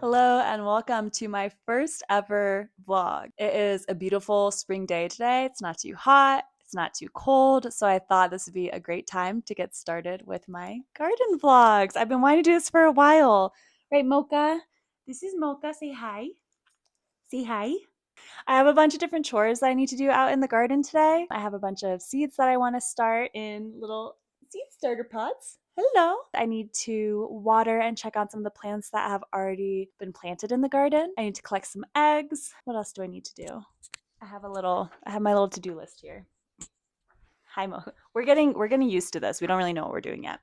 Hello and welcome to my first ever vlog. It is a beautiful spring day today. It's not too hot, it's not too cold, so I thought this would be a great time to get started with my garden vlogs. I've been wanting to do this for a while. Right, Mocha? This is Mocha. Say hi. Say hi. I have a bunch of different chores that I need to do out in the garden today. I have a bunch of seeds that I want to start in little seed starter pots. Hello. I need to water and check on some of the plants that have already been planted in the garden. I need to collect some eggs. What else do I need to do? I have my little to-do list here. Hi Mo. We're getting used to this. We don't really know what we're doing yet.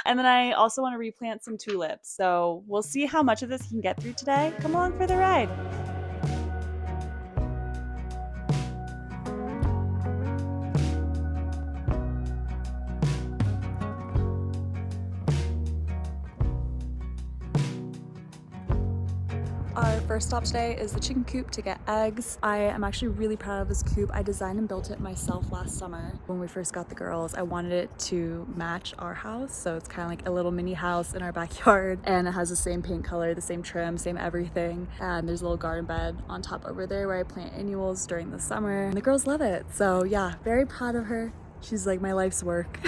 And then I also want to replant some tulips. So we'll see how much of this can get through today. Come along for the ride. Our first stop today is the chicken coop to get eggs. I am actually really proud of this coop. I designed and built it myself last summer. When we first got the girls, I wanted it to match our house. So it's kind of like a little mini house in our backyard, and it has the same paint color, the same trim, same everything. And there's a little garden bed on top over there where I plant annuals during the summer. And the girls love it. So yeah, very proud of her. She's like my life's work.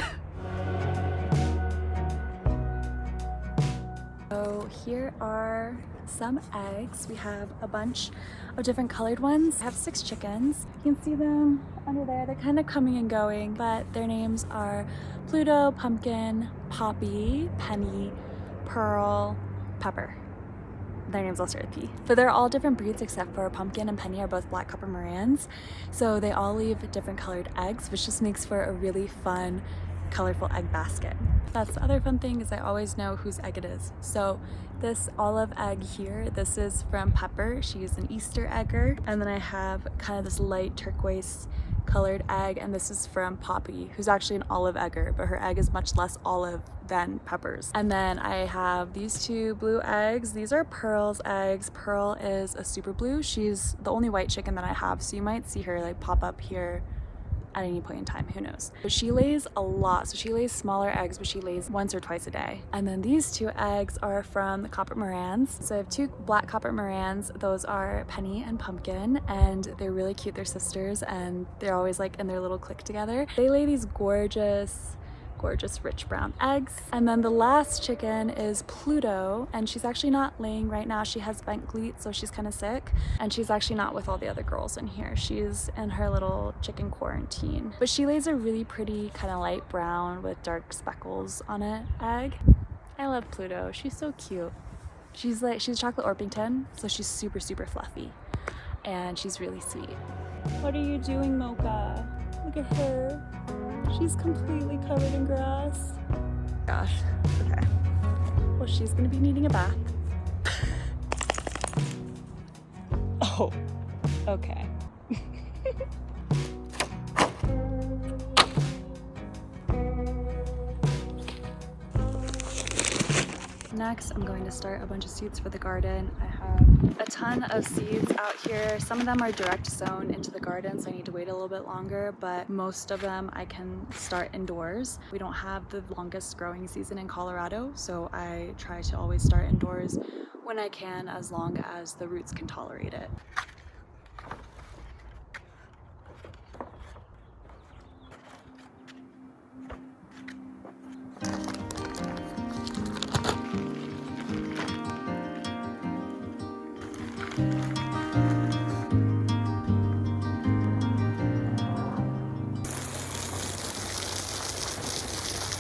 So here are some eggs. We have a bunch of different colored ones. I have 6 chickens. You can see them under there. They're kind of coming and going, but their names are Pluto, Pumpkin, Poppy, Penny, Pearl, Pepper. Their names all start with P. But they're all different breeds except for Pumpkin and Penny are both black copper Marans. So they all leave different colored eggs, which just makes for a really fun colorful egg basket. That's the other fun thing, is I always know whose egg it is. So this olive egg here, this is from Pepper. She's an Easter egger. And then I have kind of this light turquoise colored egg, and this is from Poppy, who's actually an olive egger, but her egg is much less olive than Pepper's. And then I have these 2 blue eggs. These are Pearl's eggs. Pearl is a super blue. She's the only white chicken that I have, so you might see her like pop up here at any point in time, who knows. But she lays a lot, so she lays smaller eggs, but she lays once or twice a day. And then these 2 eggs are from the copper Marans. So I have 2 black copper Marans. Those are Penny and Pumpkin, and they're really cute. They're sisters, and they're always like in their little clique together. They lay these gorgeous rich brown eggs. And then the last chicken is Pluto, and she's actually not laying right now. She has bent glutes, so she's kind of sick, and she's actually not with all the other girls in here. She's in her little chicken quarantine, but she lays a really pretty kind of light brown with dark speckles on it egg. I love Pluto. She's so cute. She's chocolate Orpington, so she's super fluffy, and she's really sweet. What are you doing, Mocha? Look at her. She's completely covered in grass. Gosh, okay. Well, she's gonna be needing a bath. Oh, okay. Next, I'm going to start a bunch of seeds for the garden. I have a ton of seeds out here. Some of them are direct sown into the garden, so I need to wait a little bit longer, but most of them I can start indoors. We don't have the longest growing season in Colorado, so I try to always start indoors when I can, as long as the roots can tolerate it.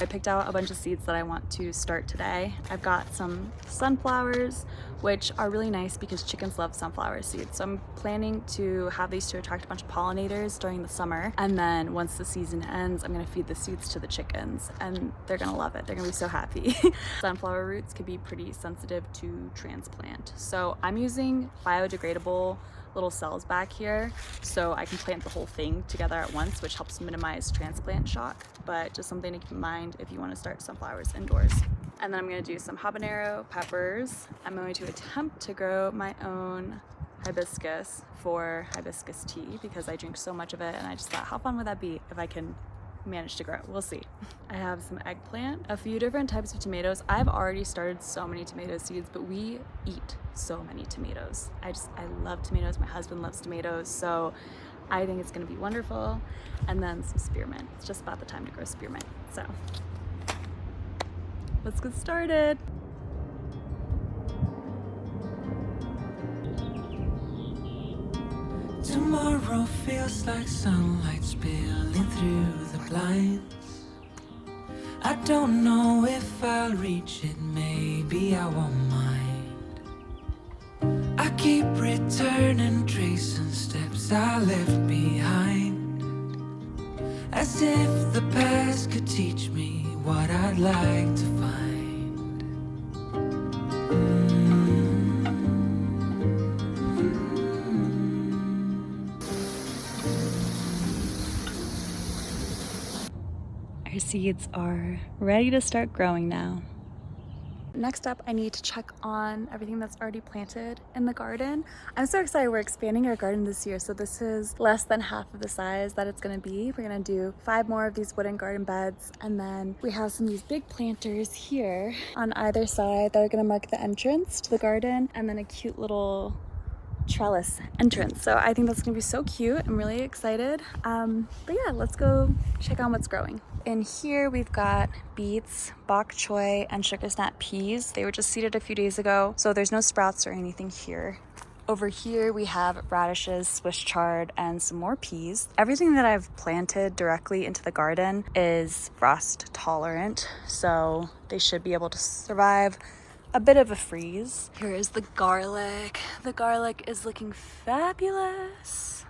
I picked out a bunch of seeds that I want to start today. I've got some sunflowers, which are really nice because chickens love sunflower seeds. So I'm planning to have these to attract a bunch of pollinators during the summer. And then once the season ends, I'm gonna feed the seeds to the chickens, and they're gonna love it. They're gonna be so happy. Sunflower roots can be pretty sensitive to transplant. So I'm using biodegradable little cells back here, so I can plant the whole thing together at once, which helps minimize transplant shock, but just something to keep in mind if you want to start sunflowers indoors. And then I'm going to do some habanero peppers. I'm going to attempt to grow my own hibiscus for hibiscus tea because I drink so much of it, and I just thought, how fun would that be if I can manage to grow. We'll see. I have some eggplant, a few different types of tomatoes. I've already started so many tomato seeds, but we eat so many tomatoes. I love tomatoes. My husband loves tomatoes, so I think it's gonna be wonderful. And then some spearmint. It's just about the time to grow spearmint. So let's get started. Tomorrow feels like sunlight spilling through the blinds. I don't know if I'll reach it, maybe I won't mind. I keep returning, tracing steps I left behind, as if the past could teach me what I'd like to find. Our seeds are ready to start growing now. Next up, I need to check on everything that's already planted in the garden. I'm so excited. We're expanding our garden this year, so this is less than half of the size that it's gonna be. We're gonna do 5 more of these wooden garden beds, and then we have some of these big planters here on either side that are gonna mark the entrance to the garden, and then a cute little trellis entrance. So I think that's gonna be so cute. I'm really excited. But yeah, let's go check on what's growing. In here we've got beets, bok choy, and sugar snap peas. They were just seeded a few days ago, so there's no sprouts or anything here. Over here we have radishes, Swiss chard, and some more peas. Everything that I've planted directly into the garden is frost tolerant, so they should be able to survive a bit of a freeze. Here is the garlic. The garlic is looking fabulous.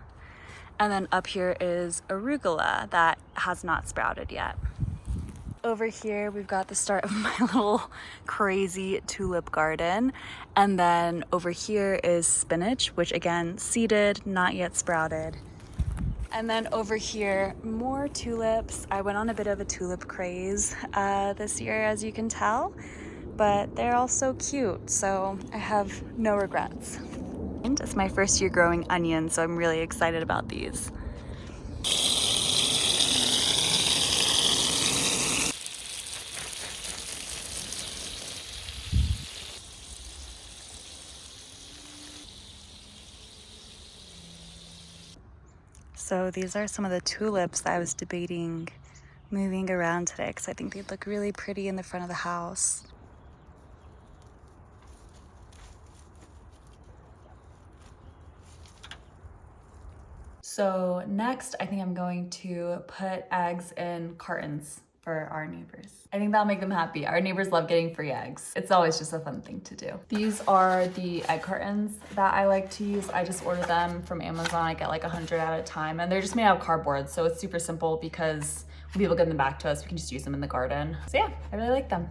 And then up here is arugula that has not sprouted yet. Over here, we've got the start of my little crazy tulip garden. And then over here is spinach, which again, seeded, not yet sprouted. And then over here, more tulips. I went on a bit of a tulip craze this year, as you can tell, but they're all so cute, so I have no regrets. It's my first year growing onions, so I'm really excited about these. So these are some of the tulips that I was debating moving around today because I think they'd look really pretty in the front of the house. So next, I think I'm going to put eggs in cartons for our neighbors. I think that'll make them happy. Our neighbors love getting free eggs. It's always just a fun thing to do. These are the egg cartons that I like to use. I just order them from Amazon. I get like 100 at a time, and they're just made out of cardboard. So it's super simple because when people get them back to us, we can just use them in the garden. So yeah, I really like them.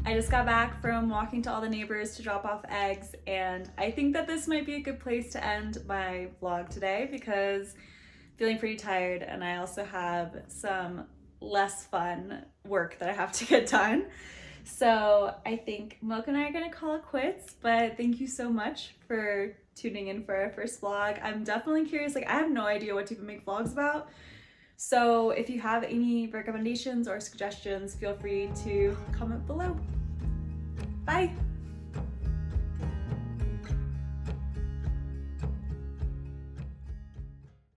I just got back from walking to all the neighbors to drop off eggs, and I think that this might be a good place to end my vlog today because I'm feeling pretty tired, and I also have some less fun work that I have to get done. So I think Milk and I are gonna call it quits, but thank you so much for tuning in for our first vlog. I'm definitely curious, like I have no idea what to even make vlogs about. So if you have any recommendations or suggestions, feel free to comment below. Bye.